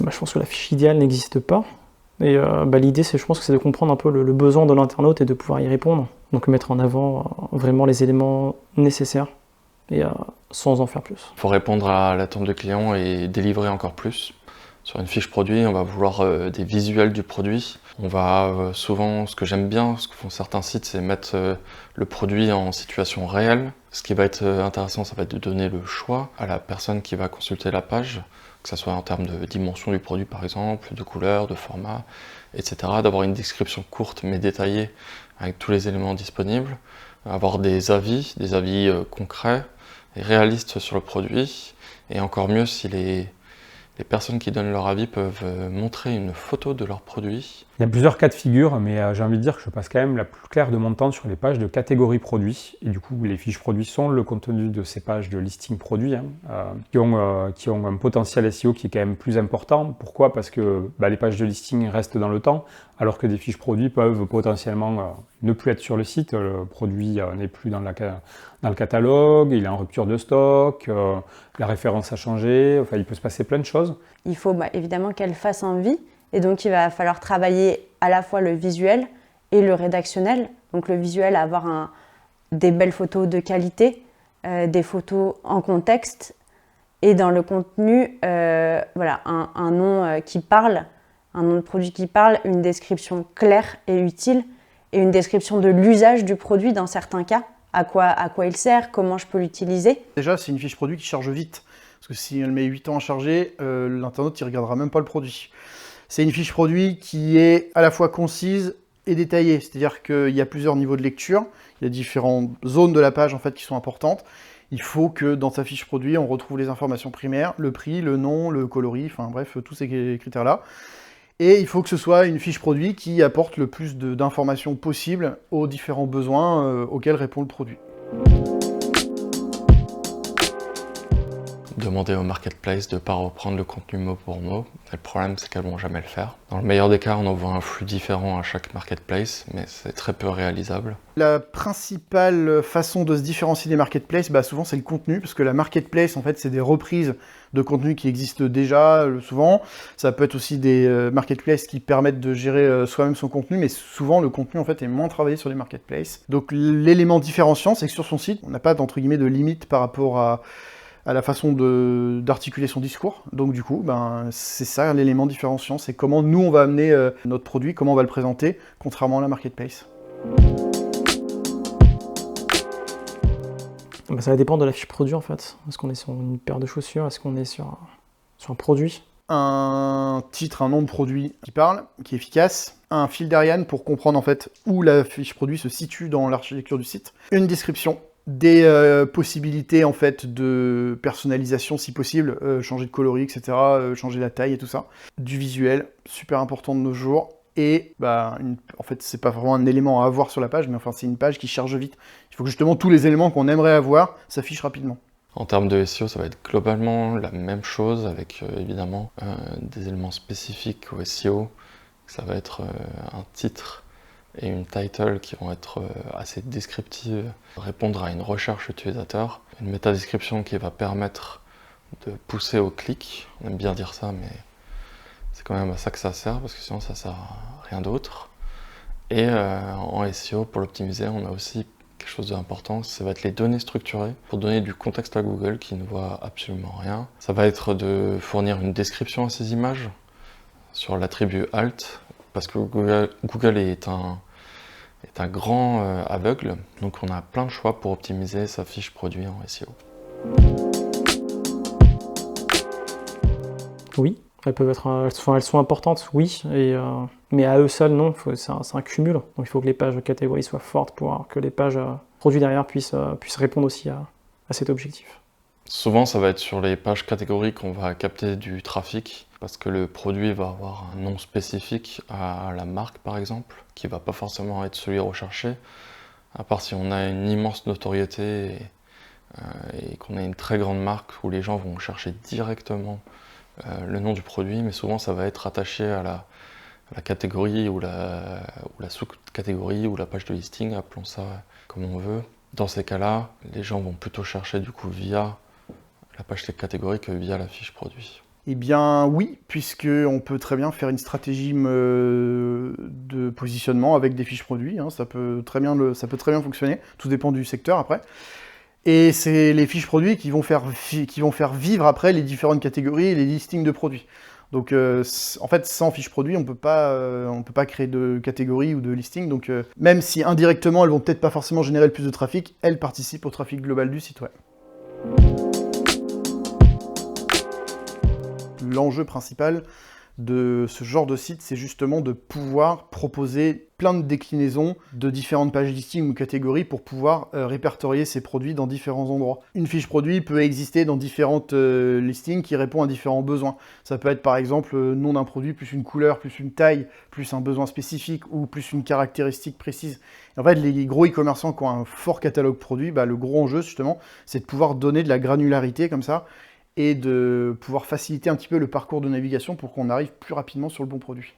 Je pense que la fiche idéale n'existe pas. Et l'idée, je pense que c'est de comprendre un peu le besoin de l'internaute et de pouvoir y répondre. Donc mettre en avant vraiment les éléments nécessaires et sans en faire plus. Il faut répondre à l'attente du client et délivrer encore plus. Sur une fiche produit, on va vouloir des visuels du produit. On va souvent, ce que j'aime bien, ce que font certains sites, c'est mettre le produit en situation réelle. Ce qui va être intéressant, ça va être de donner le choix à la personne qui va consulter la page, que ce soit en termes de dimension du produit par exemple, de couleur, de format, etc. D'avoir une description courte mais détaillée avec tous les éléments disponibles. Avoir des avis concrets et réalistes sur le produit. Et encore mieux si les personnes qui donnent leur avis peuvent montrer une photo de leur produit. Il y a plusieurs cas de figure, mais j'ai envie de dire que je passe quand même la plus claire de mon temps sur les pages de catégorie produits. Et du coup, les fiches produits sont le contenu de ces pages de listing produits qui ont un potentiel SEO qui est quand même plus important. Pourquoi ? Parce que les pages de listing restent dans le temps, alors que des fiches produits peuvent potentiellement ne plus être sur le site. Le produit n'est plus dans le catalogue, il est en rupture de stock, la référence a changé, enfin il peut se passer plein de choses. Il faut évidemment qu'elle fasse envie, et donc il va falloir travailler à la fois le visuel et le rédactionnel. Donc le visuel, avoir des belles photos de qualité, des photos en contexte, et dans le contenu, un nom qui parle, un nom de produit qui parle, une description claire et utile, et une description de l'usage du produit dans certains cas. À quoi il sert, comment je peux l'utiliser. Déjà, c'est une fiche produit qui charge vite. Parce que si elle met 8 ans à charger, l'internaute ne regardera même pas le produit. C'est une fiche produit qui est à la fois concise et détaillée. C'est-à-dire qu'il y a plusieurs niveaux de lecture. Il y a différentes zones de la page en fait, qui sont importantes. Il faut que dans sa fiche produit, on retrouve les informations primaires, le prix, le nom, le coloris, enfin bref, tous ces critères-là. Et il faut que ce soit une fiche produit qui apporte le plus d'informations possibles aux différents besoins auxquels répond le produit. Demander au marketplace de ne pas reprendre le contenu mot pour mot. Et le problème, c'est qu'elles ne vont jamais le faire. Dans le meilleur des cas, on envoie un flux différent à chaque marketplace, mais c'est très peu réalisable. La principale façon de se différencier des marketplaces, souvent c'est le contenu, parce que la marketplace, en fait, c'est des reprises de contenu qui existent déjà, souvent. Ça peut être aussi des marketplaces qui permettent de gérer soi-même son contenu, mais souvent le contenu, en fait, est moins travaillé sur les marketplaces. Donc l'élément différenciant, c'est que sur son site, on n'a pas, entre guillemets, de limite par rapport à la façon d'articuler son discours. Donc du coup, c'est ça l'élément différenciant, c'est comment nous on va amener notre produit, comment on va le présenter, contrairement à la marketplace. Ça va dépendre de la fiche produit en fait. Est-ce qu'on est sur une paire de chaussures? Est-ce qu'on est sur un produit? Un titre, un nom de produit qui parle, qui est efficace, un fil d'Ariane pour comprendre en fait où la fiche produit se situe dans l'architecture du site, une description, des possibilités en fait de personnalisation si possible, changer de coloris, etc., changer la taille et tout ça. Du visuel, super important de nos jours. Et en fait, c'est pas vraiment un élément à avoir sur la page, mais enfin c'est une page qui charge vite. Il faut que justement tous les éléments qu'on aimerait avoir s'affichent rapidement. En termes de SEO, ça va être globalement la même chose, avec évidemment des éléments spécifiques au SEO. Ça va être un titre et une title qui vont être assez descriptives, répondre à une recherche utilisateur, une métadescription qui va permettre de pousser au clic. On aime bien dire ça, mais c'est quand même à ça que ça sert, parce que sinon ça sert à rien d'autre. Et en SEO, pour l'optimiser, on a aussi quelque chose d'important, ça va être les données structurées, pour donner du contexte à Google qui ne voit absolument rien. Ça va être de fournir une description à ces images sur l'attribut alt, parce que Google est un grand aveugle, donc on a plein de choix pour optimiser sa fiche produit en SEO. Oui, elles sont importantes, oui, mais à eux seuls, non, c'est un cumul. Donc il faut que les pages de catégorie soient fortes pour que les pages produits derrière puissent répondre aussi à cet objectif. Souvent, ça va être sur les pages catégories qu'on va capter du trafic, parce que le produit va avoir un nom spécifique à la marque, par exemple, qui ne va pas forcément être celui recherché, à part si on a une immense notoriété et qu'on a une très grande marque où les gens vont chercher directement le nom du produit, mais souvent ça va être attaché à la catégorie ou la sous-catégorie ou la page de listing, appelons ça comme on veut. Dans ces cas-là, les gens vont plutôt chercher du coup via la page de catégorie que via la fiche produit. Eh bien oui, puisqu'on peut très bien faire une stratégie de positionnement avec des fiches produits, hein, ça peut très bien fonctionner, tout dépend du secteur après. Et c'est les fiches produits qui vont faire vivre après les différentes catégories et les listings de produits. Donc en fait, sans fiches produits, on peut pas créer de catégories ou de listings. Donc même si indirectement, elles vont peut-être pas forcément générer le plus de trafic, elles participent au trafic global du site web. L'enjeu principal de ce genre de site, c'est justement de pouvoir proposer plein de déclinaisons de différentes pages listing ou catégories pour pouvoir répertorier ces produits dans différents endroits. Une fiche produit peut exister dans différentes listings qui répondent à différents besoins. Ça peut être par exemple le nom d'un produit, plus une couleur, plus une taille, plus un besoin spécifique ou plus une caractéristique précise. Et en fait, les gros e-commerçants qui ont un fort catalogue produit, le gros enjeu justement, c'est de pouvoir donner de la granularité comme ça, et de pouvoir faciliter un petit peu le parcours de navigation pour qu'on arrive plus rapidement sur le bon produit.